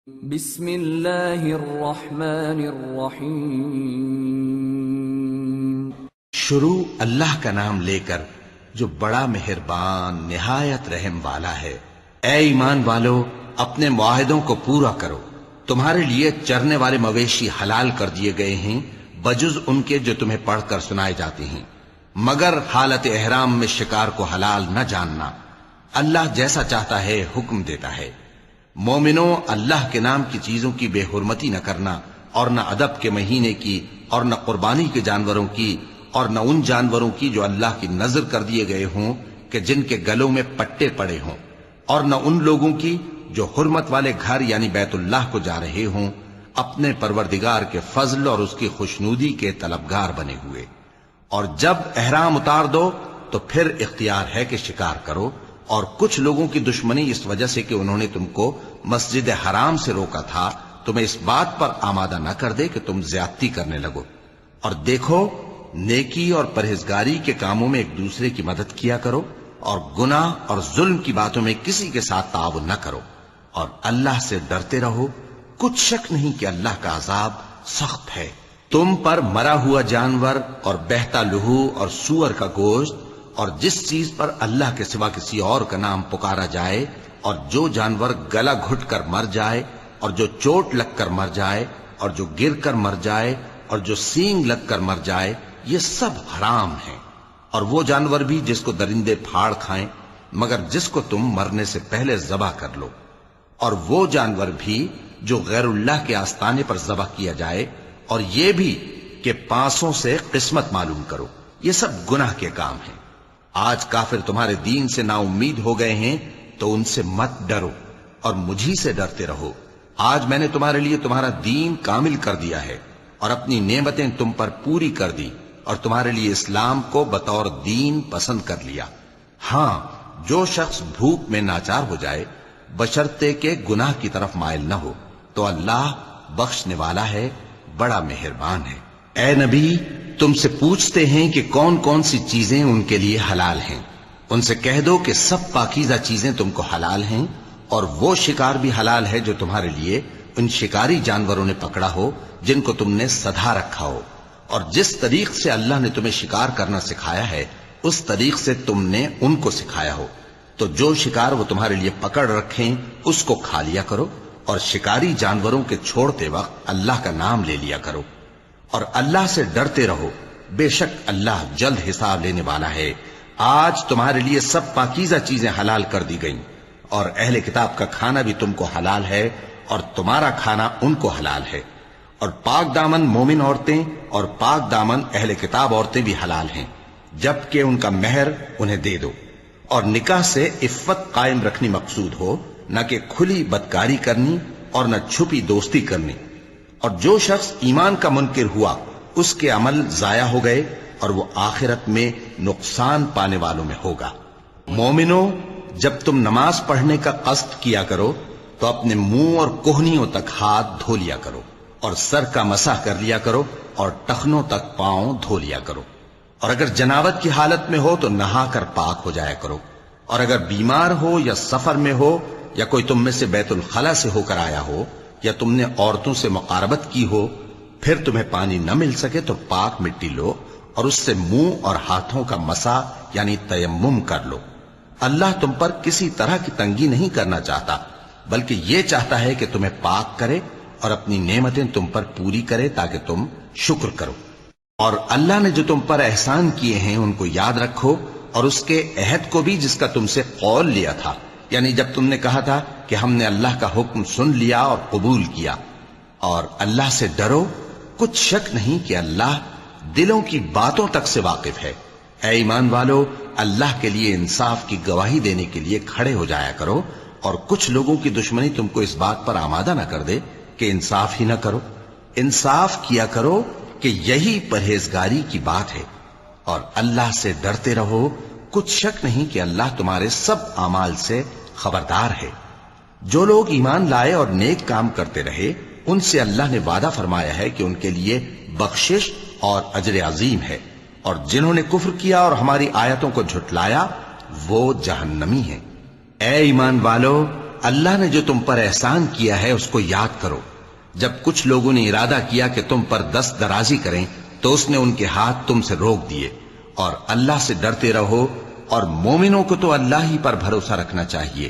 بسم اللہ الرحمن الرحیم۔ شروع اللہ کا نام لے کر جو بڑا مہربان نہایت رحم والا ہے۔ اے ایمان والو، اپنے معاہدوں کو پورا کرو۔ تمہارے لیے چرنے والے مویشی حلال کر دیے گئے ہیں بجز ان کے جو تمہیں پڑھ کر سنائے جاتے ہیں، مگر حالت احرام میں شکار کو حلال نہ جاننا۔ اللہ جیسا چاہتا ہے حکم دیتا ہے۔ مومنوں، اللہ کے نام کی چیزوں کی بے حرمتی نہ کرنا، اور نہ ادب کے مہینے کی، اور نہ قربانی کے جانوروں کی، اور نہ ان جانوروں کی جو اللہ کی نذر کر دیے گئے ہوں کہ جن کے گلوں میں پٹے پڑے ہوں، اور نہ ان لوگوں کی جو حرمت والے گھر یعنی بیت اللہ کو جا رہے ہوں اپنے پروردگار کے فضل اور اس کی خوشنودی کے طلبگار بنے ہوئے۔ اور جب احرام اتار دو تو پھر اختیار ہے کہ شکار کرو، اور کچھ لوگوں کی دشمنی اس وجہ سے کہ انہوں نے تم کو مسجد حرام سے روکا تھا تمہیں اس بات پر آمادہ نہ کر دے کہ تم زیادتی کرنے لگو۔ اور دیکھو، نیکی اور پرہیزگاری کے کاموں میں ایک دوسرے کی مدد کیا کرو، اور گناہ اور ظلم کی باتوں میں کسی کے ساتھ تعاون نہ کرو، اور اللہ سے ڈرتے رہو۔ کچھ شک نہیں کہ اللہ کا عذاب سخت ہے۔ تم پر مرا ہوا جانور اور بہتا لہو اور سور کا گوشت اور جس چیز پر اللہ کے سوا کسی اور کا نام پکارا جائے، اور جو جانور گلا گھٹ کر مر جائے، اور جو چوٹ لگ کر مر جائے، اور جو گر کر مر جائے، اور جو سینگ لگ کر مر جائے، یہ سب حرام ہیں۔ اور وہ جانور بھی جس کو درندے پھاڑ کھائیں، مگر جس کو تم مرنے سے پہلے ذبح کر لو، اور وہ جانور بھی جو غیر اللہ کے آستانے پر ذبح کیا جائے، اور یہ بھی کہ پانسوں سے قسمت معلوم کرو۔ یہ سب گناہ کے کام ہیں۔ آج کافر تمہارے دین سے نا امید ہو گئے ہیں تو ان سے مت ڈرو اور مجھی سے ڈرتے رہو۔ آج میں نے تمہارے لیے تمہارا دین کامل کر دیا ہے اور اپنی نعمتیں تم پر پوری کر دی، اور تمہارے لیے اسلام کو بطور دین پسند کر لیا۔ ہاں، جو شخص بھوک میں ناچار ہو جائے بشرطے کہ گناہ کی طرف مائل نہ ہو تو اللہ بخشنے والا ہے، بڑا مہربان ہے۔ اے نبی، تم سے پوچھتے ہیں کہ کون کون سی چیزیں ان کے لیے حلال ہیں۔ ان سے کہہ دو کہ سب پاکیزہ چیزیں تم کو حلال ہیں، اور وہ شکار بھی حلال ہے جو تمہارے لیے ان شکاری جانوروں نے پکڑا ہو جن کو تم نے سدھا رکھا ہو، اور جس طریق سے اللہ نے تمہیں شکار کرنا سکھایا ہے اس طریق سے تم نے ان کو سکھایا ہو۔ تو جو شکار وہ تمہارے لیے پکڑ رکھیں اس کو کھا لیا کرو، اور شکاری جانوروں کے چھوڑتے وقت اللہ کا نام لے لیا کرو، اور اللہ سے ڈرتے رہو، بے شک اللہ جلد حساب لینے والا ہے۔ آج تمہارے لیے سب پاکیزہ چیزیں حلال کر دی گئیں، اور اہل کتاب کا کھانا بھی تم کو حلال ہے، اور تمہارا کھانا ان کو حلال ہے۔ اور پاک دامن مومن عورتیں اور پاک دامن اہل کتاب عورتیں بھی حلال ہیں، جبکہ ان کا مہر انہیں دے دو، اور نکاح سے عفت قائم رکھنی مقصود ہو، نہ کہ کھلی بدکاری کرنی اور نہ چھپی دوستی کرنی۔ اور جو شخص ایمان کا منکر ہوا اس کے عمل ضائع ہو گئے، اور وہ آخرت میں نقصان پانے والوں میں ہوگا۔ مومنوں، جب تم نماز پڑھنے کا قصد کیا کرو تو اپنے منہ اور کوہنیوں تک ہاتھ دھو لیا کرو، اور سر کا مسح کر لیا کرو، اور ٹخنوں تک پاؤں دھو لیا کرو۔ اور اگر جنابت کی حالت میں ہو تو نہا کر پاک ہو جایا کرو، اور اگر بیمار ہو یا سفر میں ہو، یا کوئی تم میں سے بیت الخلا سے ہو کر آیا ہو، یا تم نے عورتوں سے مقاربت کی ہو، پھر تمہیں پانی نہ مل سکے تو پاک مٹی لو اور اس سے منہ اور ہاتھوں کا مسح یعنی تیمم کر لو۔ اللہ تم پر کسی طرح کی تنگی نہیں کرنا چاہتا، بلکہ یہ چاہتا ہے کہ تمہیں پاک کرے اور اپنی نعمتیں تم پر پوری کرے تاکہ تم شکر کرو۔ اور اللہ نے جو تم پر احسان کیے ہیں ان کو یاد رکھو، اور اس کے عہد کو بھی جس کا تم سے قول لیا تھا، یعنی جب تم نے کہا تھا کہ ہم نے اللہ کا حکم سن لیا اور قبول کیا۔ اور اللہ سے ڈرو، کچھ شک نہیں کہ اللہ دلوں کی باتوں تک سے واقف ہے۔ اے ایمان والو، اللہ کے لیے انصاف کی گواہی دینے کے لیے کھڑے ہو جایا کرو، اور کچھ لوگوں کی دشمنی تم کو اس بات پر آمادہ نہ کر دے کہ انصاف ہی نہ کرو۔ انصاف کیا کرو کہ یہی پرہیزگاری کی بات ہے، اور اللہ سے ڈرتے رہو، کچھ شک نہیں کہ اللہ تمہارے سب اعمال سے خبردار ہے۔ جو لوگ ایمان لائے اور نیک کام کرتے رہے ان سے اللہ نے وعدہ فرمایا ہے کہ ان کے لیے بخشش اور اجر عظیم ہے، اور جنہوں نے کفر کیا اور ہماری آیتوں کو جھٹلایا وہ جہنمی ہیں۔ اے ایمان والو، اللہ نے جو تم پر احسان کیا ہے اس کو یاد کرو۔ جب کچھ لوگوں نے ارادہ کیا کہ تم پر دست درازی کریں تو اس نے ان کے ہاتھ تم سے روک دیے، اور اللہ سے ڈرتے رہو، اور مومنوں کو تو اللہ ہی پر بھروسہ رکھنا چاہیے۔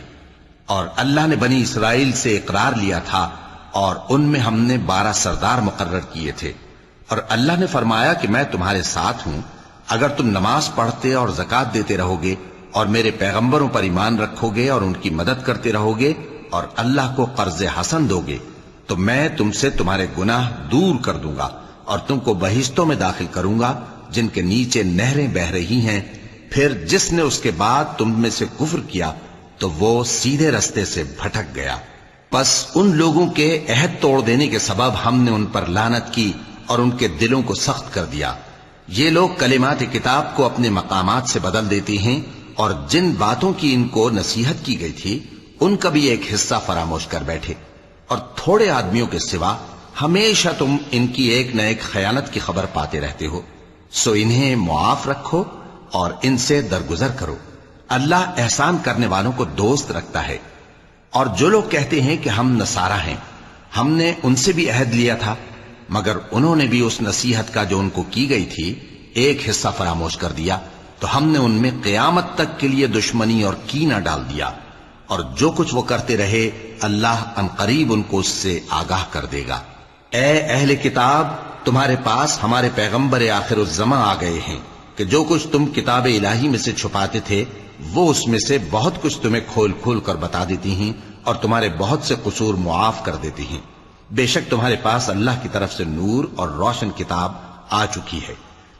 اور اللہ نے بنی اسرائیل سے اقرار لیا تھا، اور ان میں ہم نے 12 سردار مقرر کیے تھے، اور اللہ نے فرمایا کہ میں تمہارے ساتھ ہوں، اگر تم نماز پڑھتے اور زکوٰۃ دیتے رہو گے اور میرے پیغمبروں پر ایمان رکھو گے اور ان کی مدد کرتے رہو گے اور اللہ کو قرض حسن دو گے تو میں تم سے تمہارے گناہ دور کر دوں گا اور تم کو بہشتوں میں داخل کروں گا جن کے نیچے نہریں بہ رہی ہیں۔ پھر جس نے اس کے بعد تم میں سے کفر کیا تو وہ سیدھے رستے سے بھٹک گیا۔ پس ان لوگوں کے عہد توڑ دینے کے سبب ہم نے ان پر لعنت کی اور ان کے دلوں کو سخت کر دیا۔ یہ لوگ کلمات کتاب کو اپنے مقامات سے بدل دیتے ہیں، اور جن باتوں کی ان کو نصیحت کی گئی تھی ان کا بھی ایک حصہ فراموش کر بیٹھے، اور تھوڑے آدمیوں کے سوا ہمیشہ تم ان کی ایک نہ ایک خیانت کی خبر پاتے رہتے ہو، سو انہیں معاف رکھو اور ان سے درگزر کرو۔ اللہ احسان کرنے والوں کو دوست رکھتا ہے۔ اور جو لوگ کہتے ہیں کہ ہم نصارہ ہیں، ہم نے ان سے بھی عہد لیا تھا، مگر انہوں نے بھی اس نصیحت کا جو ان کو کی گئی تھی ایک حصہ فراموش کر دیا، تو ہم نے ان میں قیامت تک کے لیے دشمنی اور کینہ ڈال دیا، اور جو کچھ وہ کرتے رہے اللہ عنقریب ان کو اس سے آگاہ کر دے گا۔ اے اہل کتاب، تمہارے پاس ہمارے پیغمبر آخر الزماں آ گئے ہیں کہ جو کچھ تم کتاب الہی میں سے چھپاتے تھے وہ اس میں سے بہت کچھ تمہیں کھول کھول کر بتا دیتی ہیں اور تمہارے بہت سے قصور معاف کر دیتی ہیں۔ بے شک تمہارے پاس اللہ کی طرف سے نور اور روشن کتاب آ چکی ہے،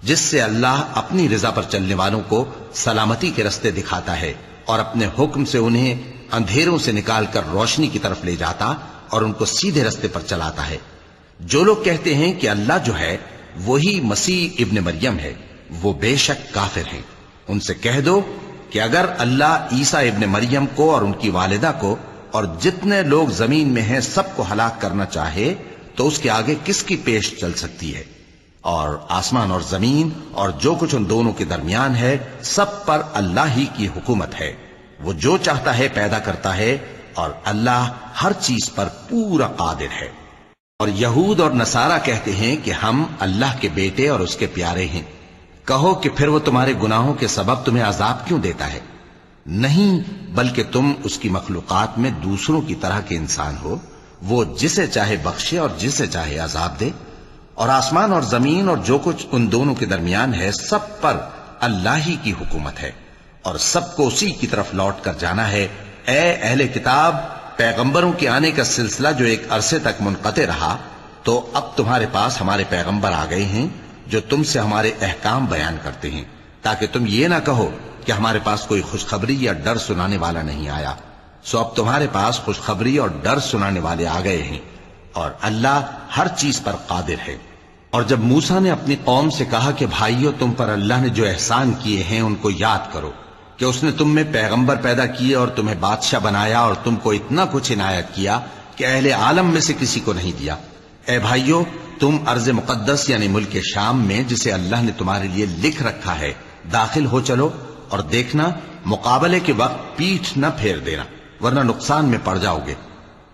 جس سے اللہ اپنی رضا پر چلنے والوں کو سلامتی کے رستے دکھاتا ہے اور اپنے حکم سے انہیں اندھیروں سے نکال کر روشنی کی طرف لے جاتا اور ان کو سیدھے رستے پر چلاتا ہے۔ جو لوگ کہتے ہیں کہ اللہ جو ہے وہی مسیح ابن مریم ہے، وہ بے شک کافر ہیں۔ ان سے کہہ دو کہ اگر اللہ عیسیٰ ابن مریم کو اور ان کی والدہ کو اور جتنے لوگ زمین میں ہیں سب کو ہلاک کرنا چاہے تو اس کے آگے کس کی پیش چل سکتی ہے؟ اور آسمان اور زمین اور جو کچھ ان دونوں کے درمیان ہے سب پر اللہ ہی کی حکومت ہے۔ وہ جو چاہتا ہے پیدا کرتا ہے، اور اللہ ہر چیز پر پورا قادر ہے۔ اور یہود اور نصارہ کہتے ہیں کہ ہم اللہ کے بیٹے اور اس کے پیارے ہیں۔ کہو کہ پھر وہ تمہارے گناہوں کے سبب تمہیں عذاب کیوں دیتا ہے؟ نہیں، بلکہ تم اس کی مخلوقات میں دوسروں کی طرح کے انسان ہو، وہ جسے چاہے بخشے اور جسے چاہے عذاب دے۔ اور آسمان اور زمین اور جو کچھ ان دونوں کے درمیان ہے سب پر اللہ ہی کی حکومت ہے، اور سب کو اسی کی طرف لوٹ کر جانا ہے۔ اے اہل کتاب، پیغمبروں کے آنے کا سلسلہ جو ایک عرصے تک منقطع رہا، تو اب تمہارے پاس ہمارے پیغمبر آ گئے ہیں جو تم سے ہمارے احکام بیان کرتے ہیں، تاکہ تم یہ نہ کہو کہ ہمارے پاس کوئی خوشخبری یا ڈر سنانے والا نہیں آیا۔ سو اب تمہارے پاس خوشخبری اور ڈر سنانے والے آ گئے ہیں، اور اللہ ہر چیز پر قادر ہے۔ اور جب موسیٰ نے اپنی قوم سے کہا کہ بھائیو، تم پر اللہ نے جو احسان کیے ہیں ان کو یاد کرو، کہ اس نے تم میں پیغمبر پیدا کیے اور تمہیں بادشاہ بنایا اور تم کو اتنا کچھ عنایت کیا کہ اہل عالم میں سے کسی کو نہیں دیا۔ اے بھائیو، تم ارض مقدس یعنی ملک شام میں جسے اللہ نے تمہارے لیے لکھ رکھا ہے داخل ہو چلو، اور دیکھنا مقابلے کے وقت پیٹھ نہ پھیر دینا ورنہ نقصان میں پڑ جاؤ گے۔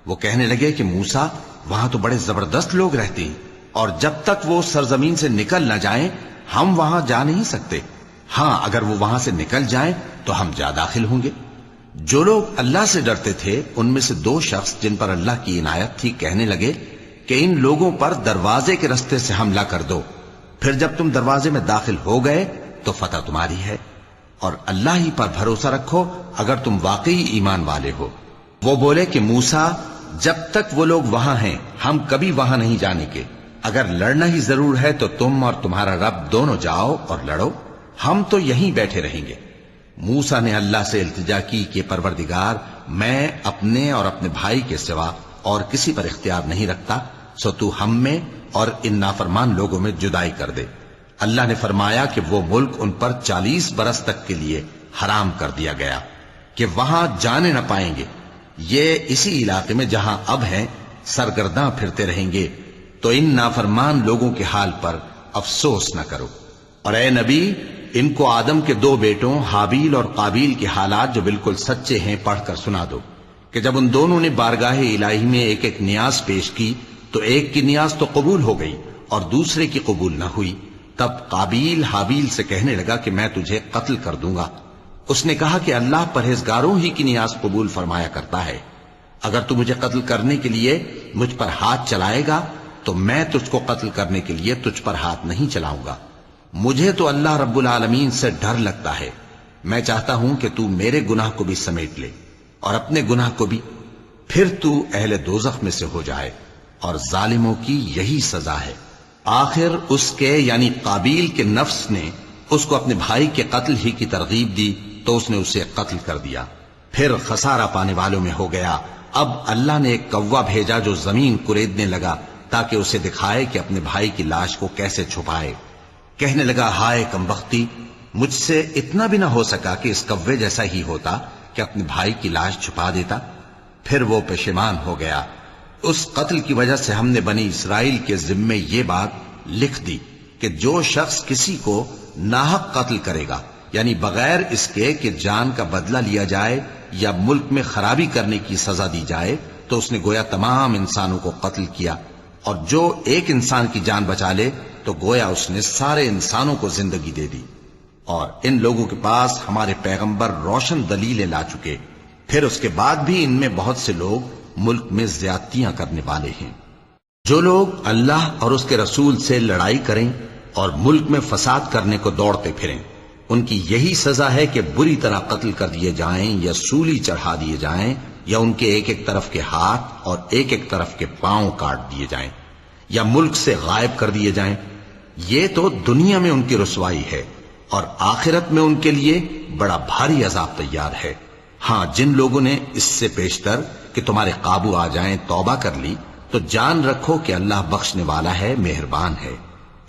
وہ کہنے لگے کہ موسیٰ، وہاں تو بڑے زبردست لوگ رہتے ہیں، اور جب تک وہ سرزمین سے نکل نہ جائیں ہم وہاں جا نہیں سکتے۔ ہاں، اگر وہ وہاں سے نکل جائیں تو ہم جا داخل ہوں گے۔ جو لوگ اللہ سے ڈرتے تھے ان میں سے 2 شخص جن پر اللہ کی عنایت تھی کہنے لگے کہ ان لوگوں پر دروازے کے رستے سے حملہ کر دو، پھر جب تم دروازے میں داخل ہو گئے تو فتح تمہاری ہے، اور اللہ ہی پر بھروسہ رکھو اگر تم واقعی ایمان والے ہو۔ وہ بولے کہ موسیٰ، جب تک وہ لوگ وہاں ہیں ہم کبھی وہاں نہیں جانے کے، اگر لڑنا ہی ضرور ہے تو تم اور تمہارا رب دونوں جاؤ اور لڑو، ہم تو یہیں بیٹھے رہیں گے۔ موسیٰ نے اللہ سے التجا کی کہ پروردگار، میں اپنے اور اپنے بھائی کے سوا اور کسی پر اختیار نہیں رکھتا، سو تو ہم میں اور ان نافرمان لوگوں میں جدائی کر دے۔ اللہ نے فرمایا کہ وہ ملک ان پر 40 برس تک کے لیے حرام کر دیا گیا کہ وہاں جانے نہ پائیں گے۔ یہ اسی علاقے میں جہاں اب ہیں سرگرداں پھرتے رہیں گے، تو ان نافرمان لوگوں کے حال پر افسوس نہ کرو۔ اور اے نبی، ان کو آدم کے 2 بیٹوں حابیل اور قابیل کے حالات جو بالکل سچے ہیں پڑھ کر سنا دو کہ جب ان دونوں نے بارگاہ الہی میں ایک ایک نیاز پیش کی تو ایک کی نیاز تو قبول ہو گئی اور دوسرے کی قبول نہ ہوئی. تب قابیل حابیل سے کہنے لگا کہ میں تجھے قتل کر دوں گا. اس نے کہا کہ اللہ پرہیزگاروں ہی کی نیاز قبول فرمایا کرتا ہے. اگر تو مجھے قتل کرنے کے لیے مجھ پر ہاتھ چلائے گا تو میں تجھ کو قتل کرنے کے لیے تجھ پر ہاتھ نہیں چلاؤں گا. مجھے تو اللہ رب العالمین سے ڈر لگتا ہے. میں چاہتا ہوں کہ تو میرے گناہ کو بھی سمیٹ لے اور اپنے گناہ کو بھی، پھر تو اہل دوزخ میں سے ہو جائے، اور ظالموں کی یہی سزا ہے. آخر اس کے یعنی قابیل کے نفس نے اس کو اپنے بھائی کے قتل ہی کی ترغیب دی تو اس نے اسے قتل کر دیا. پھر خسارہ پانے والوں میں ہو گیا. اب اللہ نے ایک کوا بھیجا جو زمین کریدنے لگا تاکہ اسے دکھائے کہ اپنے بھائی کی لاش کو کیسے چھپائے. کہنے لگا ہائے کمبختی، مجھ سے اتنا بھی نہ ہو سکا کہ اس کوے جیسا ہی ہوتا کہ اپنے بھائی کی لاش چھپا دیتا. پھر وہ پشیمان ہو گیا. اس قتل کی وجہ سے ہم نے بنی اسرائیل کے ذمے یہ بات لکھ دی کہ جو شخص کسی کو ناحق قتل کرے گا، یعنی بغیر اس کے کہ جان کا بدلہ لیا جائے یا ملک میں خرابی کرنے کی سزا دی جائے، تو اس نے گویا تمام انسانوں کو قتل کیا. اور جو ایک انسان کی جان بچا لے تو گویا اس نے سارے انسانوں کو زندگی دے دی. اور ان لوگوں کے پاس ہمارے پیغمبر روشن دلیلیں لا چکے، پھر اس کے بعد بھی ان میں بہت سے لوگ ملک میں زیادتیاں کرنے والے ہیں. جو لوگ اللہ اور اس کے رسول سے لڑائی کریں اور ملک میں فساد کرنے کو دوڑتے پھریں، ان کی یہی سزا ہے کہ بری طرح قتل کر دیے جائیں یا سولی چڑھا دیے جائیں یا ان کے ایک ایک طرف کے ہاتھ اور ایک ایک طرف کے پاؤں کاٹ دیے جائیں یا ملک سے غائب کر دیے جائیں. یہ تو دنیا میں ان کی رسوائی ہے اور آخرت میں ان کے لیے بڑا بھاری عذاب تیار ہے. ہاں، جن لوگوں نے اس سے پیشتر کہ تمہارے قابو آ جائیں توبہ کر لی تو جان رکھو کہ اللہ بخشنے والا ہے، مہربان ہے.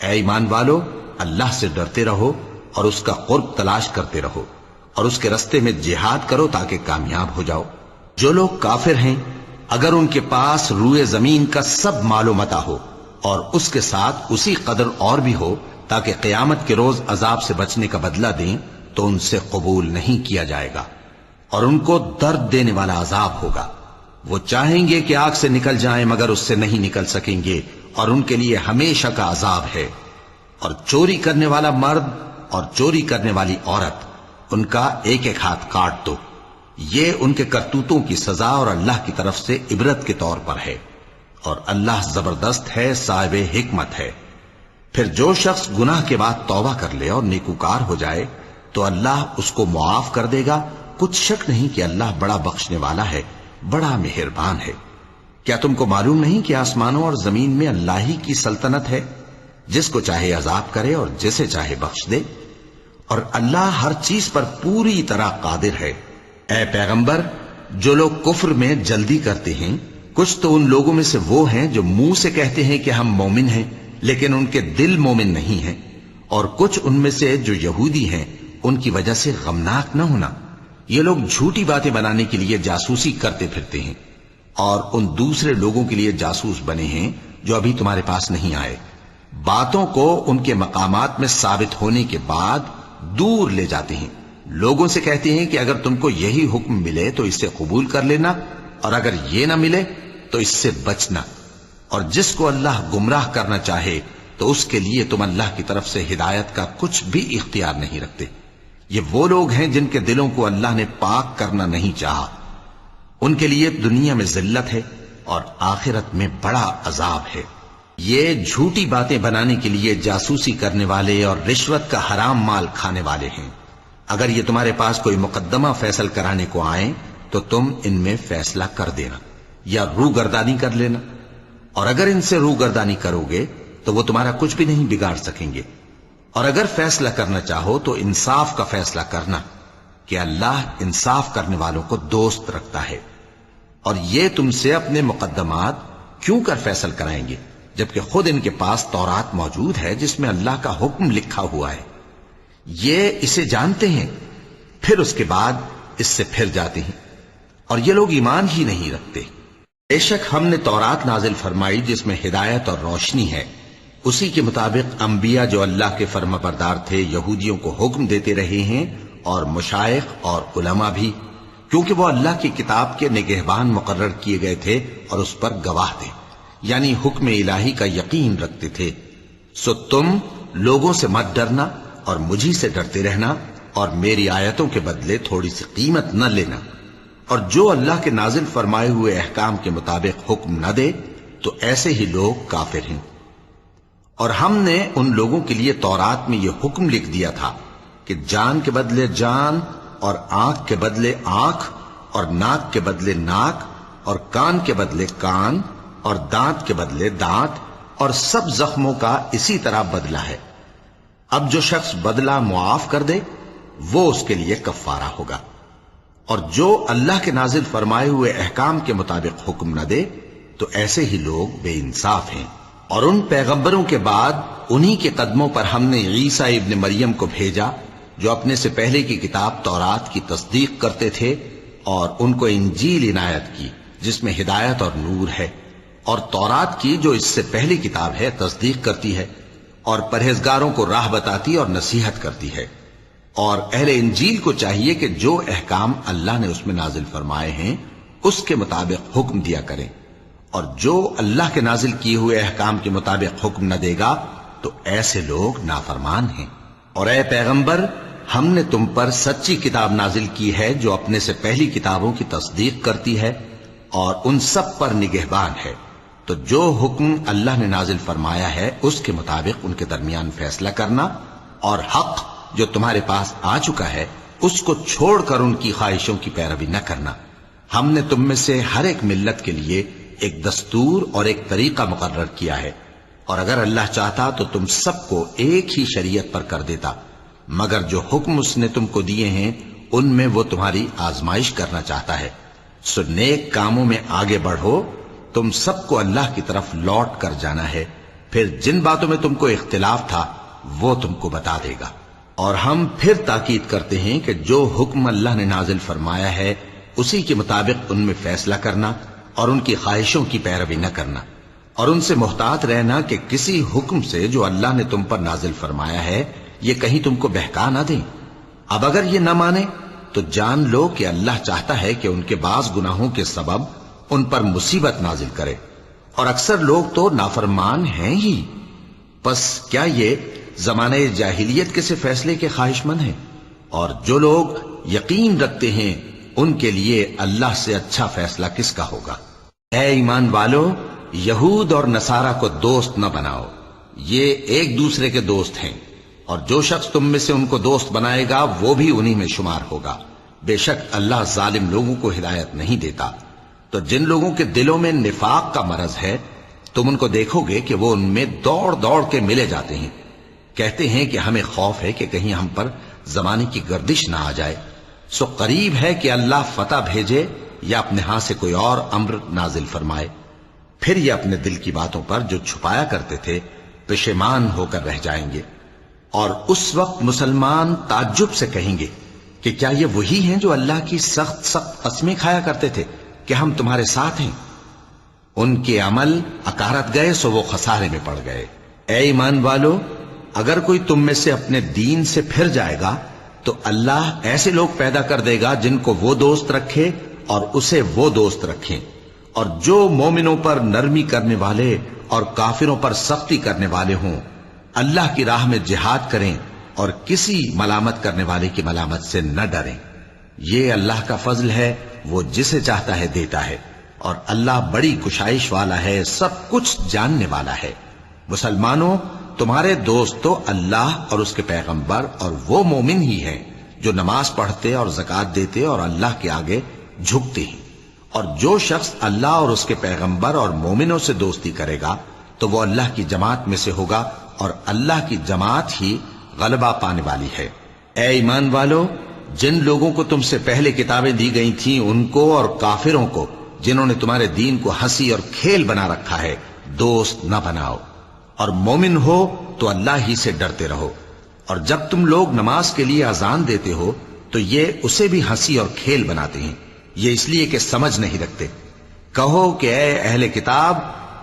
اے ایمان والو، اللہ سے ڈرتے رہو اور اس کا قرب تلاش کرتے رہو اور اس کے رستے میں جہاد کرو تاکہ کامیاب ہو جاؤ. جو لوگ کافر ہیں، اگر ان کے پاس روئے زمین کا سب مال و متاع ہو اور اس کے ساتھ اسی قدر اور بھی ہو تاکہ قیامت کے روز عذاب سے بچنے کا بدلہ دیں، تو ان سے قبول نہیں کیا جائے گا اور ان کو درد دینے والا عذاب ہوگا. وہ چاہیں گے کہ آگ سے نکل جائیں مگر اس سے نہیں نکل سکیں گے اور ان کے لیے ہمیشہ کا عذاب ہے. اور چوری کرنے والا مرد اور چوری کرنے والی عورت، ان کا ایک ایک ہاتھ کاٹ دو. یہ ان کے کرتوتوں کی سزا اور اللہ کی طرف سے عبرت کے طور پر ہے، اور اللہ زبردست ہے، صاحب حکمت ہے. پھر جو شخص گناہ کے بعد توبہ کر لے اور نیکوکار ہو جائے تو اللہ اس کو معاف کر دے گا. کچھ شک نہیں کہ اللہ بڑا بخشنے والا ہے، بڑا مہربان ہے. کیا تم کو معلوم نہیں کہ آسمانوں اور زمین میں اللہ ہی کی سلطنت ہے، جس کو چاہے عذاب کرے اور جسے چاہے بخش دے، اور اللہ ہر چیز پر پوری طرح قادر ہے. اے پیغمبر، جو لوگ کفر میں جلدی کرتے ہیں، کچھ تو ان لوگوں میں سے وہ ہیں جو منہ سے کہتے ہیں کہ ہم مومن ہیں لیکن ان کے دل مومن نہیں ہیں، اور کچھ ان میں سے جو یہودی ہیں، ان کی وجہ سے غمناک نہ ہونا. یہ لوگ جھوٹی باتیں بنانے کے لیے جاسوسی کرتے پھرتے ہیں اور ان دوسرے لوگوں کے لیے جاسوس بنے ہیں جو ابھی تمہارے پاس نہیں آئے. باتوں کو ان کے مقامات میں ثابت ہونے کے بعد دور لے جاتے ہیں. لوگوں سے کہتے ہیں کہ اگر تم کو یہی حکم ملے تو اسے قبول کر لینا، اور اگر یہ نہ ملے تو اس سے بچنا. اور جس کو اللہ گمراہ کرنا چاہے تو اس کے لیے تم اللہ کی طرف سے ہدایت کا کچھ بھی اختیار نہیں رکھتے. یہ وہ لوگ ہیں جن کے دلوں کو اللہ نے پاک کرنا نہیں چاہا. ان کے لیے دنیا میں ذلت ہے اور آخرت میں بڑا عذاب ہے. یہ جھوٹی باتیں بنانے کے لیے جاسوسی کرنے والے اور رشوت کا حرام مال کھانے والے ہیں. اگر یہ تمہارے پاس کوئی مقدمہ فیصل کرانے کو آئیں تو تم ان میں فیصلہ کر دینا یا روگردانی کر لینا، اور اگر ان سے روگردانی کرو گے تو وہ تمہارا کچھ بھی نہیں بگاڑ سکیں گے. اور اگر فیصلہ کرنا چاہو تو انصاف کا فیصلہ کرنا کہ اللہ انصاف کرنے والوں کو دوست رکھتا ہے. اور یہ تم سے اپنے مقدمات کیوں کر فیصل کرائیں گے جبکہ خود ان کے پاس تورات موجود ہے جس میں اللہ کا حکم لکھا ہوا ہے. یہ اسے جانتے ہیں، پھر اس کے بعد اس سے پھر جاتے ہیں، اور یہ لوگ ایمان ہی نہیں رکھتے. بے شک ہم نے تورات نازل فرمائی جس میں ہدایت اور روشنی ہے. اسی کے مطابق انبیاء جو اللہ کے فرما بردار تھے یہودیوں کو حکم دیتے رہے ہیں، اور مشائخ اور علماء بھی. کیونکہ وہ اللہ کی کتاب کے نگہبان مقرر کیے گئے تھے اور اس پر گواہ تھے، یعنی حکم الہی کا یقین رکھتے تھے۔ سو تم لوگوں سے مت ڈرنا اور مجھی سے ڈرتے رہنا، اور میری آیتوں کے بدلے تھوڑی سی قیمت نہ لینا، اور جو اللہ کے نازل فرمائے ہوئے احکام کے مطابق حکم نہ دے تو ایسے ہی لوگ کافر ہیں۔ اور ہم نے ان لوگوں کے لیے تورات میں یہ حکم لکھ دیا تھا کہ جان کے بدلے جان، اور آنکھ کے بدلے آنکھ، اور ناک کے بدلے ناک، اور کان کے بدلے کان، اور دانت کے بدلے دانت، اور سب زخموں کا اسی طرح بدلہ ہے۔ اب جو شخص بدلہ معاف کر دے وہ اس کے لیے کفارہ ہوگا، اور جو اللہ کے نازل فرمائے ہوئے احکام کے مطابق حکم نہ دے تو ایسے ہی لوگ بے انصاف ہیں۔ اور ان پیغمبروں کے بعد انہی کے قدموں پر ہم نے عیسیٰ ابن مریم کو بھیجا جو اپنے سے پہلے کی کتاب تورات کی تصدیق کرتے تھے، اور ان کو انجیل عنایت کی جس میں ہدایت اور نور ہے، اور تورات کی جو اس سے پہلی کتاب ہے تصدیق کرتی ہے، اور پرہیزگاروں کو راہ بتاتی اور نصیحت کرتی ہے۔ اور اہل انجیل کو چاہیے کہ جو احکام اللہ نے اس میں نازل فرمائے ہیں اس کے مطابق حکم دیا کریں، اور جو اللہ کے نازل کیے ہوئے احکام کے مطابق حکم نہ دے گا تو ایسے لوگ نافرمان ہیں۔ اور اے پیغمبر، ہم نے تم پر سچی کتاب نازل کی ہے جو اپنے سے پہلی کتابوں کی تصدیق کرتی ہے اور ان سب پر نگہبان ہے، تو جو حکم اللہ نے نازل فرمایا ہے اس کے مطابق ان کے درمیان فیصلہ کرنا، اور حق جو تمہارے پاس آ چکا ہے اس کو چھوڑ کر ان کی خواہشوں کی پیروی نہ کرنا۔ ہم نے تم میں سے ہر ایک ملت کے لیے ایک دستور اور ایک طریقہ مقرر کیا ہے، اور اگر اللہ چاہتا تو تم سب کو ایک ہی شریعت پر کر دیتا، مگر جو حکم اس نے تم کو دیے ہیں ان میں وہ تمہاری آزمائش کرنا چاہتا ہے۔ سو نیک کاموں میں آگے بڑھو، تم سب کو اللہ کی طرف لوٹ کر جانا ہے، پھر جن باتوں میں تم کو اختلاف تھا وہ تم کو بتا دے گا۔ اور ہم پھر تاکید کرتے ہیں کہ جو حکم اللہ نے نازل فرمایا ہے اسی کے مطابق ان میں فیصلہ کرنا اور ان کی خواہشوں کی پیروی نہ کرنا، اور ان سے محتاط رہنا کہ کسی حکم سے جو اللہ نے تم پر نازل فرمایا ہے یہ کہیں تم کو بہکا نہ دیں۔ اب اگر یہ نہ مانے تو جان لو کہ اللہ چاہتا ہے کہ ان کے بعض گناہوں کے سبب ان پر مصیبت نازل کرے، اور اکثر لوگ تو نافرمان ہیں ہی۔ پس کیا یہ زمانہ جاہلیت کے سے فیصلے کے خواہش مند ہیں؟ اور جو لوگ یقین رکھتے ہیں ان کے لیے اللہ سے اچھا فیصلہ کس کا ہوگا؟ اے ایمان والو، یہود اور نصارہ کو دوست نہ بناؤ، یہ ایک دوسرے کے دوست ہیں، اور جو شخص تم میں سے ان کو دوست بنائے گا وہ بھی انہی میں شمار ہوگا۔ بے شک اللہ ظالم لوگوں کو ہدایت نہیں دیتا۔ تو جن لوگوں کے دلوں میں نفاق کا مرض ہے تم ان کو دیکھو گے کہ وہ ان میں دوڑ دوڑ کے ملے جاتے ہیں، کہتے ہیں کہ ہمیں خوف ہے کہ کہیں ہم پر زمانے کی گردش نہ آ جائے۔ سو قریب ہے کہ اللہ فتح بھیجے یا اپنے ہاں سے کوئی اور امر نازل فرمائے، پھر یہ اپنے دل کی باتوں پر جو چھپایا کرتے تھے پشیمان ہو کر رہ جائیں گے۔ اور اس وقت مسلمان تعجب سے کہیں گے کہ کیا یہ وہی ہیں جو اللہ کی سخت سخت قسمیں کھایا کرتے تھے کہ ہم تمہارے ساتھ ہیں؟ ان کے عمل اکارت گئے سو وہ خسارے میں پڑ گئے۔ اے ایمان والو، اگر کوئی تم میں سے اپنے دین سے پھر جائے گا تو اللہ ایسے لوگ پیدا کر دے گا جن کو وہ دوست رکھے اور اسے وہ دوست رکھیں، اور جو مومنوں پر نرمی کرنے والے اور کافروں پر سختی کرنے والے ہوں، اللہ کی راہ میں جہاد کریں اور کسی ملامت کرنے والے کی ملامت سے نہ ڈریں۔ یہ اللہ کا فضل ہے، وہ جسے چاہتا ہے دیتا ہے، اور اللہ بڑی کشائش والا ہے، سب کچھ جاننے والا ہے۔ مسلمانوں، تمہارے دوست تو اللہ اور اس کے پیغمبر اور وہ مومن ہی ہیں جو نماز پڑھتے اور زکوٰۃ دیتے اور اللہ کے آگے جھکتے ہیں۔ اور جو شخص اللہ اور اس کے پیغمبر اور مومنوں سے دوستی کرے گا تو وہ اللہ کی جماعت میں سے ہوگا، اور اللہ کی جماعت ہی غلبہ پانے والی ہے۔ اے ایمان والو، جن لوگوں کو تم سے پہلے کتابیں دی گئی تھیں ان کو اور کافروں کو جنہوں نے تمہارے دین کو ہنسی اور کھیل بنا رکھا ہے دوست نہ بناؤ، اور مومن ہو تو اللہ ہی سے ڈرتے رہو۔ اور جب تم لوگ نماز کے لیے اذان دیتے ہو تو یہ اسے بھی ہنسی اور کھیل بناتے ہیں، یہ اس لیے کہ سمجھ نہیں رکھتے۔ کہو کہ اے اہل کتاب،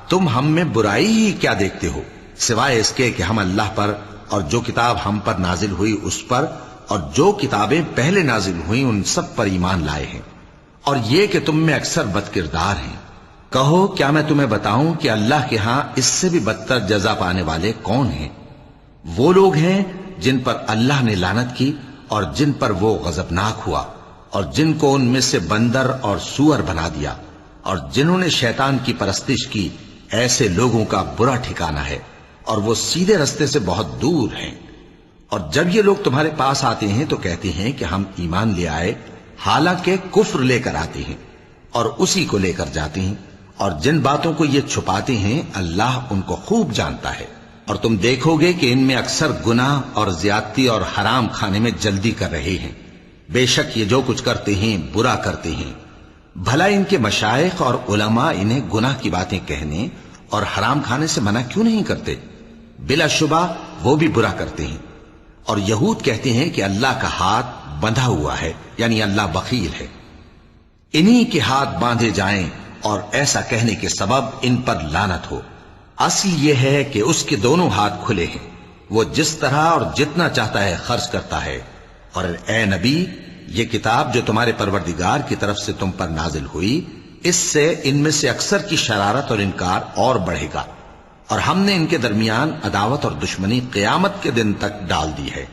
تم ہم میں برائی ہی کیا دیکھتے ہو، سوائے اس کے کہ ہم اللہ پر اور جو کتاب ہم پر نازل ہوئی اس پر اور جو کتابیں پہلے نازل ہوئیں ان سب پر ایمان لائے ہیں۔ اور یہ کہ تم میں اکثر بد کردار ہیں۔ کہو کیا میں تمہیں بتاؤں کہ اللہ کے ہاں اس سے بھی بدتر جزا پانے والے کون ہیں؟ وہ لوگ ہیں جن پر اللہ نے لعنت کی اور جن پر وہ غضبناک ہوا، اور جن کو ان میں سے بندر اور سور بنا دیا، اور جنہوں نے شیطان کی پرستش کی، ایسے لوگوں کا برا ٹھکانہ ہے، اور وہ سیدھے رستے سے بہت دور ہیں۔ اور جب یہ لوگ تمہارے پاس آتے ہیں تو کہتے ہیں کہ ہم ایمان لے آئے، حالانکہ کفر لے کر آتے ہیں اور اسی کو لے کر جاتے ہیں، اور جن باتوں کو یہ چھپاتے ہیں اللہ ان کو خوب جانتا ہے۔ اور تم دیکھو گے کہ ان میں اکثر گناہ اور زیادتی اور حرام کھانے میں جلدی کر رہے ہیں۔ بے شک یہ جو کچھ کرتے ہیں برا کرتے ہیں۔ بھلا ان کے مشائخ اور علماء انہیں گناہ کی باتیں کہنے اور حرام کھانے سے منع کیوں نہیں کرتے؟ بلا شبہ وہ بھی برا کرتے ہیں۔ اور یہود کہتے ہیں کہ اللہ کا ہاتھ بندھا ہوا ہے، یعنی اللہ بخیل ہے۔ انہی کے ہاتھ باندھے جائیں اور ایسا کہنے کے سبب ان پر لعنت ہو۔ اصل یہ ہے کہ اس کے دونوں ہاتھ کھلے ہیں، وہ جس طرح اور جتنا چاہتا ہے خرچ کرتا ہے۔ اور اے نبی، یہ کتاب جو تمہارے پروردگار کی طرف سے تم پر نازل ہوئی، اس سے ان میں سے اکثر کی شرارت اور انکار اور بڑھے گا، اور ہم نے ان کے درمیان عداوت اور دشمنی قیامت کے دن تک ڈال دی ہے۔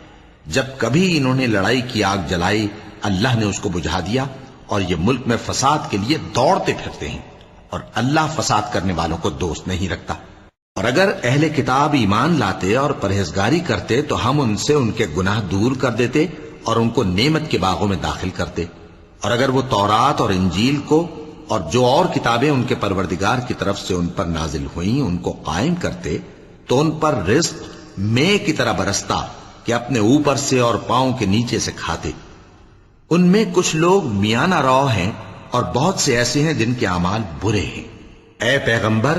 جب کبھی انہوں نے لڑائی کی آگ جلائی، اللہ نے اس کو بجھا دیا، اور یہ ملک میں فساد کے لیے دوڑتے پھرتے ہیں، اور اللہ فساد کرنے والوں کو دوست نہیں رکھتا۔ اور اگر اہل کتاب ایمان لاتے اور پرہیزگاری کرتے تو ہم ان سے ان کے گناہ دور کر دیتے اور ان کو نعمت کے باغوں میں داخل کرتے۔ اور اگر وہ تورات اور انجیل کو اور جو اور کتابیں ان کے پروردگار کی طرف سے ان پر نازل ہوئیں ان کو قائم کرتے تو ان پر رزق مے کی طرح برستا کہ اپنے اوپر سے اور پاؤں کے نیچے سے کھاتے۔ ان میں کچھ لوگ میانہ رو ہیں اور بہت سے ایسے ہیں جن کے اعمال برے ہیں۔ اے پیغمبر،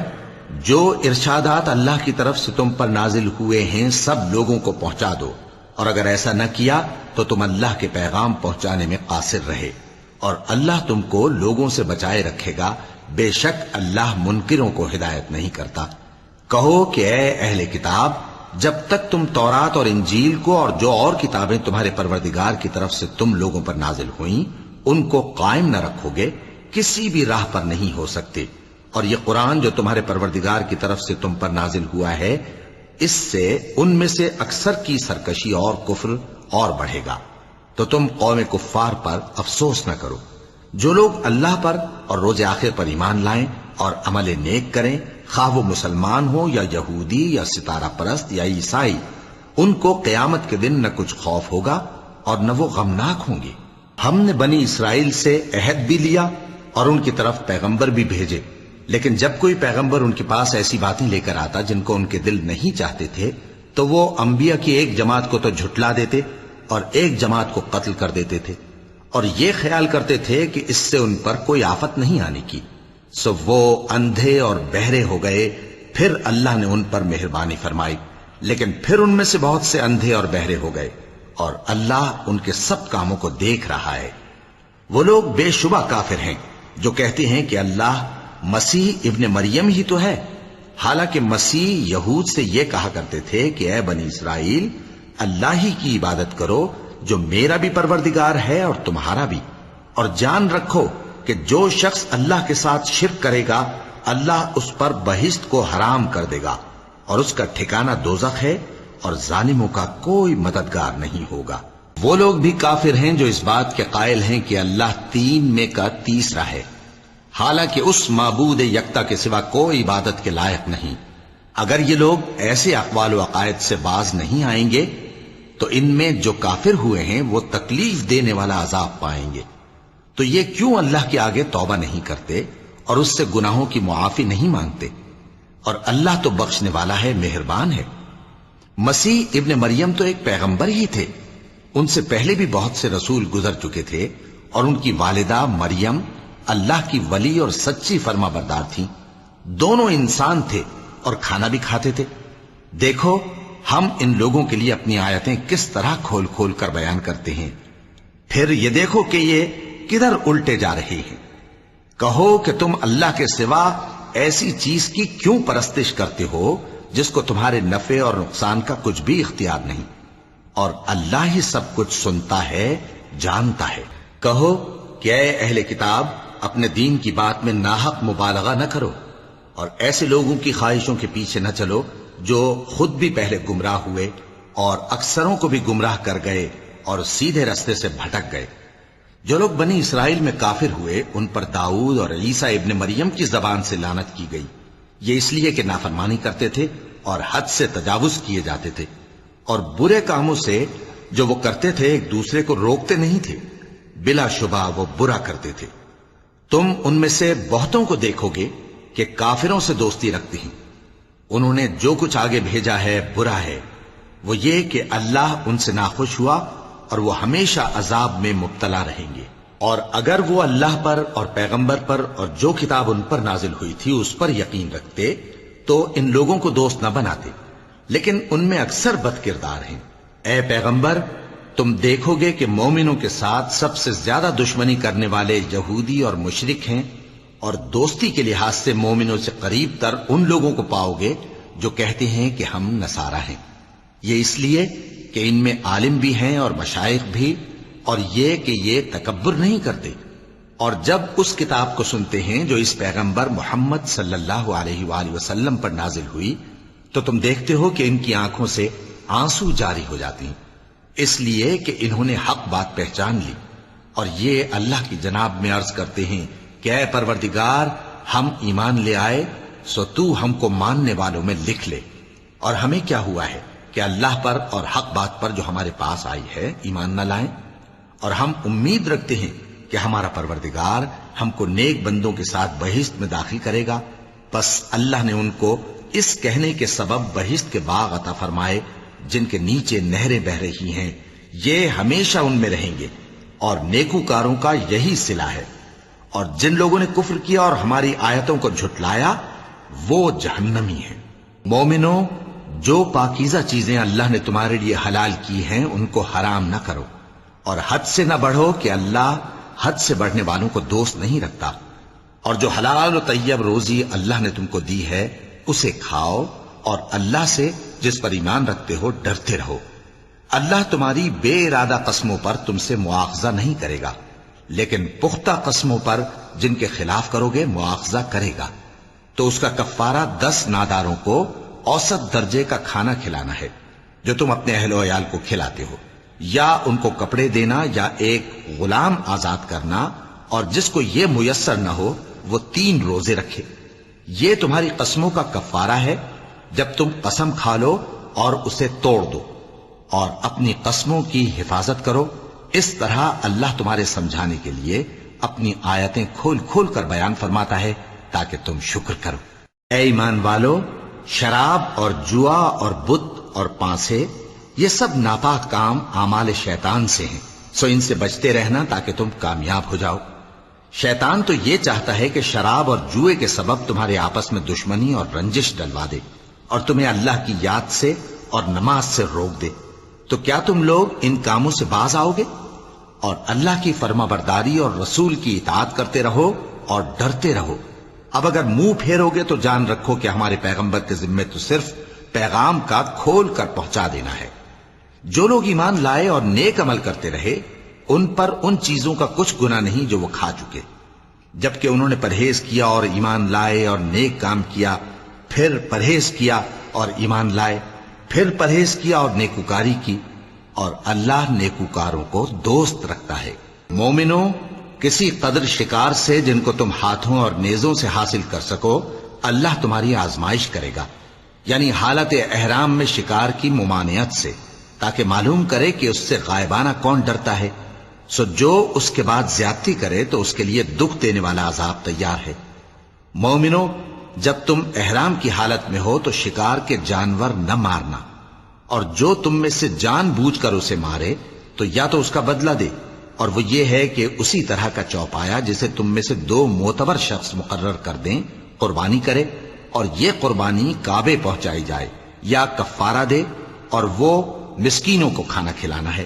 جو ارشادات اللہ کی طرف سے تم پر نازل ہوئے ہیں سب لوگوں کو پہنچا دو، اور اگر ایسا نہ کیا تو تم اللہ کے پیغام پہنچانے میں قاصر رہے، اور اللہ تم کو لوگوں سے بچائے رکھے گا، بے شک اللہ منکروں کو ہدایت نہیں کرتا۔ کہو کہ اے اہل کتاب، جب تک تم تورات اور انجیل کو اور جو اور کتابیں تمہارے پروردگار کی طرف سے تم لوگوں پر نازل ہوئیں ان کو قائم نہ رکھو گے، کسی بھی راہ پر نہیں ہو سکتے۔ اور یہ قرآن جو تمہارے پروردگار کی طرف سے تم پر نازل ہوا ہے، اس سے ان میں سے اکثر کی سرکشی اور کفر اور بڑھے گا، تو تم قوم کفار پر افسوس نہ کرو۔ جو لوگ اللہ پر اور روز آخر پر ایمان لائیں اور عمل نیک کریں، خواہ وہ مسلمان ہو یا یہودی یا ستارہ پرست یا عیسائی، ان کو قیامت کے دن نہ کچھ خوف ہوگا اور نہ وہ غمناک ہوں گے۔ ہم نے بنی اسرائیل سے عہد بھی لیا اور ان کی طرف پیغمبر بھی بھیجے، لیکن جب کوئی پیغمبر ان کے پاس ایسی باتیں لے کر آتا جن کو ان کے دل نہیں چاہتے تھے تو وہ انبیاء کی ایک جماعت کو تو جھٹلا دیتے اور ایک جماعت کو قتل کر دیتے تھے، اور یہ خیال کرتے تھے کہ اس سے ان پر کوئی آفت نہیں آنے کی، سو وہ اندھے اور بہرے ہو گئے۔ پھر اللہ نے ان پر مہربانی فرمائی، لیکن پھر ان میں سے بہت سے اندھے اور بہرے ہو گئے، اور اللہ ان کے سب کاموں کو دیکھ رہا ہے۔ وہ لوگ بے شبہ کافر ہیں جو کہتے ہیں کہ اللہ مسیح ابن مریم ہی تو ہے، حالانکہ مسیح یہود سے یہ کہا کرتے تھے کہ اے بنی اسرائیل، اللہ ہی کی عبادت کرو جو میرا بھی پروردگار ہے اور تمہارا بھی، اور جان رکھو کہ جو شخص اللہ کے ساتھ شرک کرے گا اللہ اس پر بہشت کو حرام کر دے گا، اور اس کا ٹھکانہ دوزخ ہے، اور ظالموں کا کوئی مددگار نہیں ہوگا۔ وہ لوگ بھی کافر ہیں جو اس بات کے قائل ہیں کہ اللہ تین میں کا تیسرا ہے، حالانکہ اس معبود یکتا کے سوا کوئی عبادت کے لائق نہیں۔ اگر یہ لوگ ایسے اقوال و عقائد سے باز نہیں آئیں گے تو ان میں جو کافر ہوئے ہیں وہ تکلیف دینے والا عذاب پائیں گے۔ تو یہ کیوں اللہ کے آگے توبہ نہیں کرتے اور اس سے گناہوں کی معافی نہیں مانگتے؟ اور اللہ تو بخشنے والا ہے، مہربان ہے۔ مسیح ابن مریم تو ایک پیغمبر ہی تھے، ان سے پہلے بھی بہت سے رسول گزر چکے تھے، اور ان کی والدہ مریم اللہ کی ولی اور سچی فرما بردار تھیں، دونوں انسان تھے اور کھانا بھی کھاتے تھے۔ دیکھو ہم ان لوگوں کے لیے اپنی آیتیں کس طرح کھول کھول کر بیان کرتے ہیں، پھر یہ دیکھو کہ یہ کدھر الٹے جا رہے ہیں۔ کہو کہ تم اللہ کے سوا ایسی چیز کی کیوں پرستش کرتے ہو جس کو تمہارے نفع اور نقصان کا کچھ بھی اختیار نہیں، اور اللہ ہی سب کچھ سنتا ہے، جانتا ہے۔ کہو کہ اے اہل کتاب اپنے دین کی بات میں ناحق مبالغہ نہ کرو اور ایسے لوگوں کی خواہشوں کے پیچھے نہ چلو جو خود بھی پہلے گمراہ ہوئے اور اکثروں کو بھی گمراہ کر گئے اور سیدھے رستے سے بھٹک گئے۔ جو لوگ بنی اسرائیل میں کافر ہوئے ان پر داؤد اور عیسیٰ ابن مریم کی زبان سے لعنت کی گئی، یہ اس لیے کہ نافرمانی کرتے تھے اور حد سے تجاوز کیے جاتے تھے، اور برے کاموں سے جو وہ کرتے تھے ایک دوسرے کو روکتے نہیں تھے، بلا شبہ وہ برا کرتے تھے۔ تم ان میں سے بہتوں کو دیکھو گے کہ کافروں سے دوستی رکھتے ہیں، انہوں نے جو کچھ آگے بھیجا ہے برا ہے، وہ یہ کہ اللہ ان سے ناخوش ہوا اور وہ ہمیشہ عذاب میں مبتلا رہیں گے۔ اور اگر وہ اللہ پر اور پیغمبر پر اور جو کتاب ان پر نازل ہوئی تھی اس پر یقین رکھتے تو ان لوگوں کو دوست نہ بناتے، لیکن ان میں اکثر بد کردار ہیں۔ اے پیغمبر تم دیکھو گے کہ مومنوں کے ساتھ سب سے زیادہ دشمنی کرنے والے یہودی اور مشرک ہیں، اور دوستی کے لحاظ سے مومنوں سے قریب تر ان لوگوں کو پاؤ گے جو کہتے ہیں کہ ہم نصارہ ہیں، یہ اس لیے کہ ان میں عالم بھی ہیں اور مشائخ بھی، اور یہ کہ یہ تکبر نہیں کرتے۔ اور جب اس کتاب کو سنتے ہیں جو اس پیغمبر محمد صلی اللہ علیہ وآلہ وسلم پر نازل ہوئی تو تم دیکھتے ہو کہ ان کی آنکھوں سے آنسو جاری ہو جاتی ہیں، اس لیے کہ انہوں نے حق بات پہچان لی، اور یہ اللہ کی جناب میں عرض کرتے ہیں کہ اے پروردگار ہم ایمان لے آئے سو تو ہم کو ماننے والوں میں لکھ لے۔ اور ہمیں کیا ہوا ہے کہ اللہ پر اور حق بات پر جو ہمارے پاس آئی ہے ایمان نہ لائیں، اور ہم امید رکھتے ہیں کہ ہمارا پروردگار ہم کو نیک بندوں کے ساتھ بہشت میں داخل کرے گا۔ پس اللہ نے ان کو اس کہنے کے سبب بہشت کے باغ عطا فرمائے جن کے نیچے نہریں بہ رہی ہیں، یہ ہمیشہ ان میں رہیں گے، اور نیکوکاروں کا یہی صلہ ہے۔ اور جن لوگوں نے کفر کیا اور ہماری آیتوں کو جھٹلایا وہ جہنمی ہیں۔ مومنوں جو پاکیزہ چیزیں اللہ نے تمہارے لیے حلال کی ہیں ان کو حرام نہ کرو، اور حد سے نہ بڑھو کہ اللہ حد سے بڑھنے والوں کو دوست نہیں رکھتا، اور جو حلال و طیب روزی اللہ نے تم کو دی ہے اسے کھاؤ، اور اللہ سے جس پر ایمان رکھتے ہو ڈرتے رہو۔ اللہ تمہاری بے ارادہ قسموں پر تم سے مواخذہ نہیں کرے گا، لیکن پختہ قسموں پر جن کے خلاف کرو گے مواخذہ کرے گا، تو اس کا کفارہ 10 ناداروں کو اوسط درجے کا کھانا کھلانا ہے جو تم اپنے اہل و عیال کو کھلاتے ہو، یا ان کو کپڑے دینا یا ایک غلام آزاد کرنا، اور جس کو یہ میسر نہ ہو وہ 3 روزے رکھے۔ یہ تمہاری قسموں کا کفارہ ہے جب تم قسم کھا لو اور اسے توڑ دو، اور اپنی قسموں کی حفاظت کرو۔ اس طرح اللہ تمہارے سمجھانے کے لیے اپنی آیتیں کھول کھول کر بیان فرماتا ہے تاکہ تم شکر کرو۔ اے ایمان والو، شراب اور جوا اور بت اور پانسے یہ سب ناپاک کام اعمال شیطان سے ہیں، سو ان سے بچتے رہنا تاکہ تم کامیاب ہو جاؤ۔ شیطان تو یہ چاہتا ہے کہ شراب اور جوئے کے سبب تمہارے آپس میں دشمنی اور رنجش ڈلوا دے، اور تمہیں اللہ کی یاد سے اور نماز سے روک دے۔ تو کیا تم لوگ ان کاموں سے باز آؤ گے؟ اور اللہ کی فرما برداری اور رسول کی اطاعت کرتے رہو اور ڈرتے رہو۔ اب اگر منہ پھیرو گے تو جان رکھو کہ ہمارے پیغمبر کے ذمے تو صرف پیغام کا کھول کر پہنچا دینا ہے۔ جو لوگ ایمان لائے اور نیک عمل کرتے رہے ان پر ان چیزوں کا کچھ گناہ نہیں جو وہ کھا چکے، جبکہ انہوں نے پرہیز کیا اور ایمان لائے اور نیک کام کیا، پھر پرہیز کیا اور ایمان لائے، پھر پرہیز کیا اور نیکوکاری کی، اور اللہ نیکوکاروں کو دوست رکھتا ہے۔ مومنوں، کسی قدر شکار سے جن کو تم ہاتھوں اور نیزوں سے حاصل کر سکو اللہ تمہاری آزمائش کرے گا، یعنی حالت احرام میں شکار کی ممانعت سے، تاکہ معلوم کرے کہ اس سے غائبانہ کون ڈرتا ہے۔ سو جو اس کے بعد زیادتی کرے تو اس کے لیے دکھ دینے والا عذاب تیار ہے۔ مومنوں، جب تم احرام کی حالت میں ہو تو شکار کے جانور نہ مارنا، اور جو تم میں سے جان بوجھ کر اسے مارے تو یا تو اس کا بدلہ دے، اور وہ یہ ہے کہ اسی طرح کا چوپایا جسے تم میں سے 2 معتبر شخص مقرر کر دیں قربانی کرے، اور یہ قربانی کعبے پہنچائی جائے، یا کفارہ دے اور وہ مسکینوں کو کھانا کھلانا ہے،